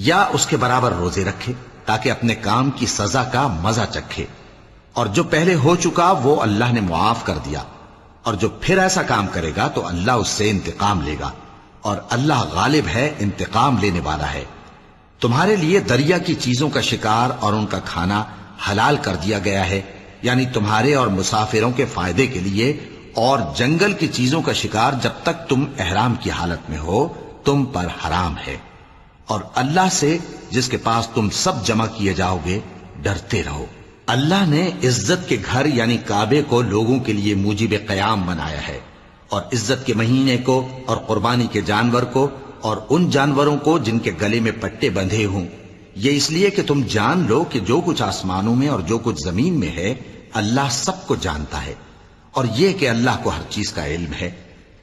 یا اس کے برابر روزے رکھے تاکہ اپنے کام کی سزا کا مزہ چکھے، اور جو پہلے ہو چکا وہ اللہ نے معاف کر دیا، اور جو پھر ایسا کام کرے گا تو اللہ اس سے انتقام لے گا، اور اللہ غالب ہے، انتقام لینے والا ہے۔ تمہارے لیے دریا کی چیزوں کا شکار اور ان کا کھانا حلال کر دیا گیا ہے، یعنی تمہارے اور مسافروں کے فائدے کے لیے، اور جنگل کی چیزوں کا شکار جب تک تم احرام کی حالت میں ہو تم پر حرام ہے۔ اور اللہ سے جس کے پاس تم سب جمع کیے جاؤ گے ڈرتے رہو۔ اللہ نے عزت کے گھر یعنی کعبے کو لوگوں کے لیے موجب قیام بنایا ہے، اور عزت کے مہینے کو اور قربانی کے جانور کو اور ان جانوروں کو جن کے گلے میں پٹے بندھے ہوں، یہ اس لیے کہ تم جان لو کہ جو کچھ آسمانوں میں اور جو کچھ زمین میں ہے اللہ سب کو جانتا ہے، اور یہ کہ اللہ کو ہر چیز کا علم ہے۔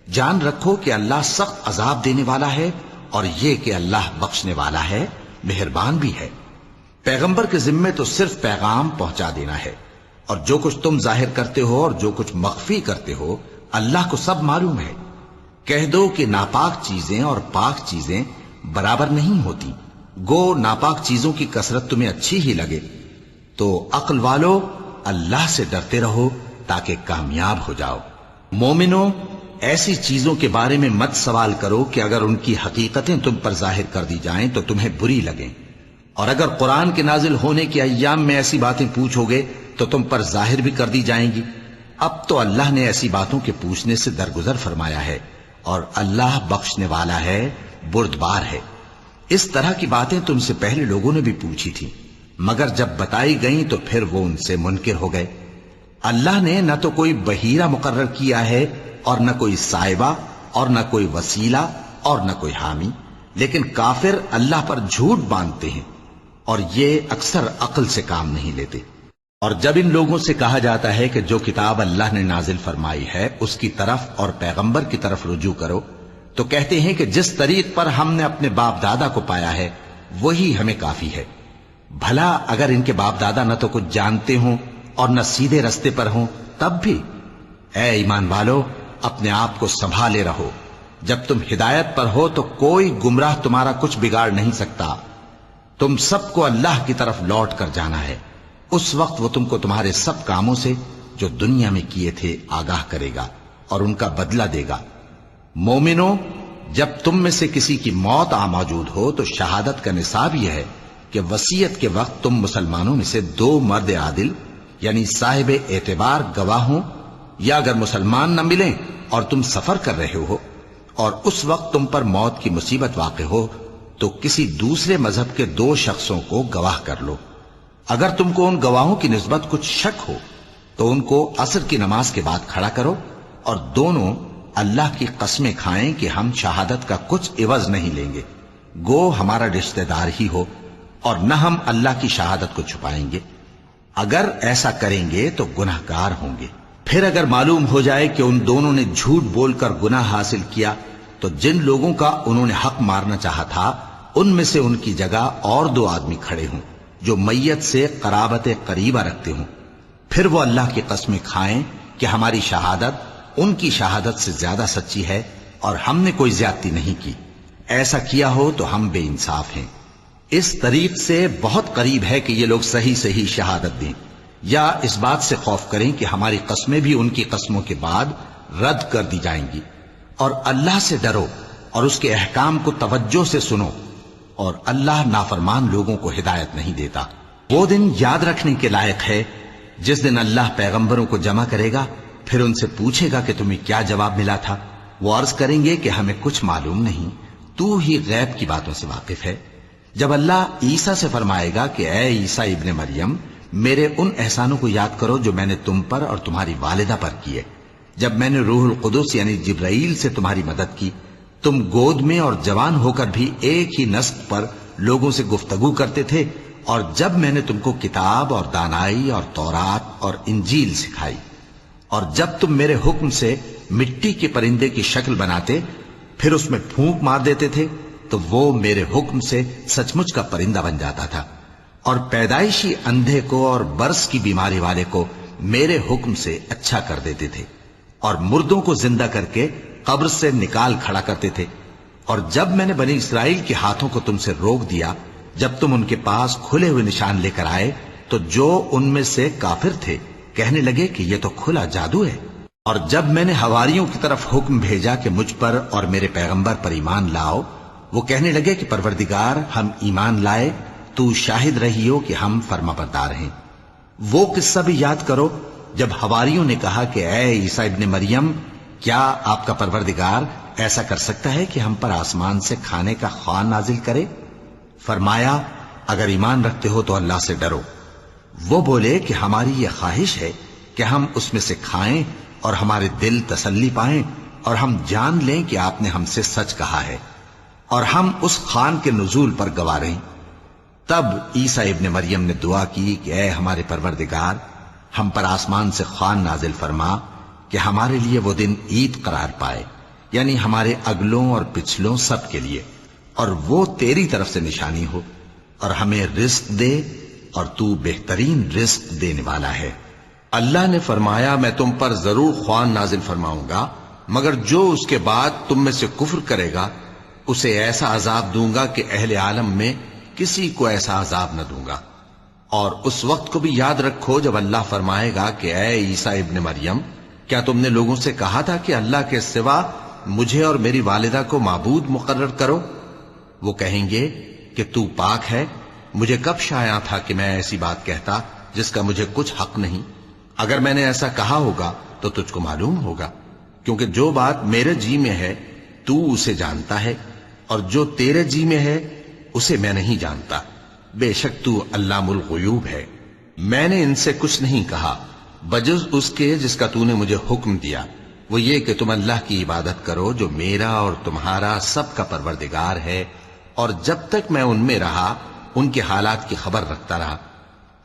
جان رکھو کہ اللہ سخت عذاب دینے والا ہے، اور یہ کہ اللہ بخشنے والا ہے، مہربان بھی ہے۔ پیغمبر کے ذمے تو صرف پیغام پہنچا دینا ہے، اور جو کچھ تم ظاہر کرتے ہو اور جو کچھ مخفی کرتے ہو اللہ کو سب معلوم ہے۔ کہہ دو کہ ناپاک چیزیں اور پاک چیزیں برابر نہیں ہوتی، گو ناپاک چیزوں کی کثرت تمہیں اچھی ہی لگے، تو عقل والو اللہ سے ڈرتے رہو تاکہ کامیاب ہو جاؤ۔ مومنو، ایسی چیزوں کے بارے میں مت سوال کرو کہ اگر ان کی حقیقتیں تم پر ظاہر کر دی جائیں تو تمہیں بری لگیں، اور اگر قرآن کے نازل ہونے کے ایام میں ایسی باتیں پوچھو گے تو تم پر ظاہر بھی کر دی جائیں گی۔ اب تو اللہ نے ایسی باتوں کے پوچھنے سے درگزر فرمایا ہے، اور اللہ بخشنے والا ہے، بردبار ہے۔ اس طرح کی باتیں تم سے پہلے لوگوں نے بھی پوچھی تھی، مگر جب بتائی گئیں تو پھر وہ ان سے منکر ہو گئے۔ اللہ نے نہ تو کوئی بحیرہ مقرر کیا ہے اور نہ کوئی صاحبہ اور نہ کوئی وسیلہ اور نہ کوئی حامی، لیکن کافر اللہ پر جھوٹ باندھتے ہیں، اور یہ اکثر عقل سے کام نہیں لیتے۔ اور جب ان لوگوں سے کہا جاتا ہے کہ جو کتاب اللہ نے نازل فرمائی ہے اس کی طرف اور پیغمبر کی طرف رجوع کرو، تو کہتے ہیں کہ جس طریق پر ہم نے اپنے باپ دادا کو پایا ہے وہی ہمیں کافی ہے۔ بھلا اگر ان کے باپ دادا نہ تو کچھ جانتے ہوں اور نہ سیدھے رستے پر ہوں تب بھی؟ اے ایمان والو، اپنے آپ کو سنبھالے رہو، جب تم ہدایت پر ہو تو کوئی گمراہ تمہارا کچھ بگاڑ نہیں سکتا۔ تم سب کو اللہ کی طرف لوٹ کر جانا ہے، اس وقت وہ تم کو تمہارے سب کاموں سے جو دنیا میں کیے تھے آگاہ کرے گا اور ان کا بدلہ دے گا۔ مومنو، جب تم میں سے کسی کی موت آ موجود ہو تو شہادت کا نصاب یہ ہے کہ وصیت کے وقت تم مسلمانوں میں سے 2 مرد عادل یعنی صاحب اعتبار گواہ ہوں، یا اگر مسلمان نہ ملیں اور تم سفر کر رہے ہو اور اس وقت تم پر موت کی مصیبت واقع ہو تو کسی دوسرے مذہب کے 2 شخصوں کو گواہ کر لو۔ اگر تم کو ان گواہوں کی نسبت کچھ شک ہو تو ان کو عصر کی نماز کے بعد کھڑا کرو، اور دونوں اللہ کی قسمیں کھائیں کہ ہم شہادت کا کچھ عوض نہیں لیں گے، گو ہمارا رشتہ دار ہی ہو، اور نہ ہم اللہ کی شہادت کو چھپائیں گے۔ اگر ایسا کریں گے تو گناہ گار ہوں گے۔ پھر اگر معلوم ہو جائے کہ ان دونوں نے جھوٹ بول کر گناہ حاصل کیا تو جن لوگوں کا انہوں نے حق مارنا چاہا تھا ان میں سے ان کی جگہ اور 2 آدمی کھڑے ہوں جو میت سے قرابت قریبہ رکھتے ہوں، پھر وہ اللہ کی قسمیں کھائیں کہ ہماری شہادت ان کی شہادت سے زیادہ سچی ہے اور ہم نے کوئی زیادتی نہیں کی۔ ایسا کیا ہو تو ہم بے انصاف ہیں۔ اس طریق سے بہت قریب ہے کہ یہ لوگ صحیح شہادت دیں، یا اس بات سے خوف کریں کہ ہماری قسمیں بھی ان کی قسموں کے بعد رد کر دی جائیں گی۔ اور اللہ سے ڈرو اور اس کے احکام کو توجہ سے سنو، اور اللہ نافرمان لوگوں کو ہدایت نہیں دیتا۔ وہ دن یاد رکھنے کے لائق ہے جس دن اللہ پیغمبروں کو جمع کرے گا، پھر ان سے پوچھے گا کہ تمہیں کیا جواب ملا تھا۔ وہ عرض کریں گے کہ ہمیں کچھ معلوم نہیں، تو ہی غیب کی باتوں سے واقف ہے۔ جب اللہ عیسیٰ سے فرمائے گا کہ اے عیسیٰ ابن مریم، میرے ان احسانوں کو یاد کرو جو میں نے تم پر اور تمہاری والدہ پر کیے، جب میں نے روح القدس یعنی جبرائیل سے تمہاری مدد کی، تم گود میں اور جوان ہو کر بھی ایک ہی نسق پر لوگوں سے گفتگو کرتے تھے، اور جب میں نے تم کو کتاب اور دانائی اور تورات اور انجیل سکھائی، اور جب تم میرے حکم سے مٹی کے پرندے کی شکل بناتے پھر اس میں پھونک مار دیتے تھے تو وہ میرے حکم سے سچ مچ کا پرندہ بن جاتا تھا، اور پیدائشی اندھے کو اور برس کی بیماری والے کو میرے حکم سے اچھا کر دیتے تھے، اور مردوں کو زندہ کر کے قبر سے نکال کھڑا کرتے تھے۔ اور جب میں نے بنی اسرائیل کے ہاتھوں کو تم سے روک دیا جب تم ان کے پاس کھلے ہوئے نشان لے کر آئے تو جو ان میں سے کافر تھے کہنے لگے کہ یہ تو کھلا جادو ہے۔ اور جب میں نے حواریوں کی طرف حکم بھیجا کہ مجھ پر اور میرے پیغمبر پر ایمان لاؤ وہ کہنے لگے کہ پروردگار ہم ایمان لائے، تو شاہد رہی ہو کہ ہم فرما بردار ہیں۔ وہ قصہ بھی یاد کرو جب حواریوں نے کہا کہ اے عیسیٰ ابن مریم، کیا آپ کا پروردگار ایسا کر سکتا ہے کہ ہم پر آسمان سے کھانے کا خوان نازل کرے؟ فرمایا اگر ایمان رکھتے ہو تو اللہ سے ڈرو۔ وہ بولے کہ ہماری یہ خواہش ہے کہ ہم اس میں سے کھائیں اور ہمارے دل تسلی پائیں اور ہم جان لیں کہ آپ نے ہم سے سچ کہا ہے اور ہم اس خوان کے نزول پر گواہ رہیں۔ تب عیسیٰ ابن مریم نے دعا کی کہ اے ہمارے پروردگار، ہم پر آسمان سے خوان نازل فرما کہ ہمارے لیے وہ دن عید قرار پائے، یعنی ہمارے اگلوں اور پچھلوں سب کے لیے، اور وہ تیری طرف سے نشانی ہو، اور ہمیں رزق دے اور تو بہترین رزق دینے والا ہے۔ اللہ نے فرمایا میں تم پر ضرور خوان نازل فرماؤں گا، مگر جو اس کے بعد تم میں سے کفر کرے گا اسے ایسا عذاب دوں گا کہ اہل عالم میں کسی کو ایسا عذاب نہ دوں گا۔ اور اس وقت کو بھی یاد رکھو جب اللہ فرمائے گا کہ اے عیسیٰ ابن مریم، کیا تم نے لوگوں سے کہا تھا کہ اللہ کے سوا مجھے اور میری والدہ کو معبود مقرر کرو؟ وہ کہیں گے کہ تو پاک ہے، مجھے کب شایع تھا کہ میں ایسی بات کہتا جس کا مجھے کچھ حق نہیں۔ اگر میں نے ایسا کہا ہوگا تو تجھ کو معلوم ہوگا، کیونکہ جو بات میرے جی میں ہے تو اسے جانتا ہے، اور جو تیرے جی میں ہے اسے میں نہیں جانتا۔ بے شک تو علام الغیوب ہے۔ میں نے ان سے کچھ نہیں کہا بجز اس کے جس کا تو نے مجھے حکم دیا، وہ یہ کہ تم اللہ کی عبادت کرو جو میرا اور تمہارا سب کا پروردگار ہے، اور جب تک میں ان میں رہا ان کے حالات کی خبر رکھتا رہا۔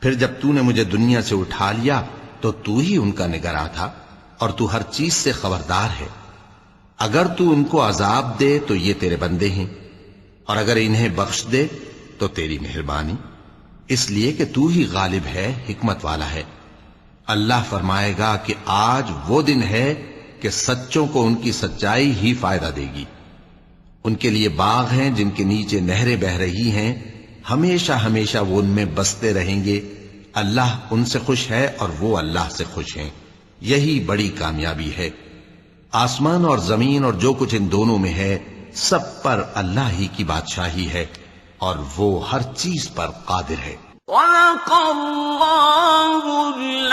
پھر جب تو نے مجھے دنیا سے اٹھا لیا تو تو ہی ان کا نگراں تھا، اور تو ہر چیز سے خبردار ہے۔ اگر تو ان کو عذاب دے تو یہ تیرے بندے ہیں، اور اگر انہیں بخش دے تو تیری مہربانی، اس لیے کہ تو ہی غالب ہے، حکمت والا ہے۔ اللہ فرمائے گا کہ آج وہ دن ہے کہ سچوں کو ان کی سچائی ہی فائدہ دے گی۔ ان کے لیے باغ ہیں جن کے نیچے نہریں بہ رہی ہیں، ہمیشہ ہمیشہ وہ ان میں بستے رہیں گے۔ اللہ ان سے خوش ہے اور وہ اللہ سے خوش ہیں، یہی بڑی کامیابی ہے۔ آسمان اور زمین اور جو کچھ ان دونوں میں ہے سب پر اللہ ہی کی بادشاہی ہے، اور وہ ہر چیز پر قادر ہے۔ صدق اللہ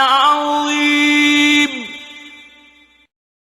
العظیم۔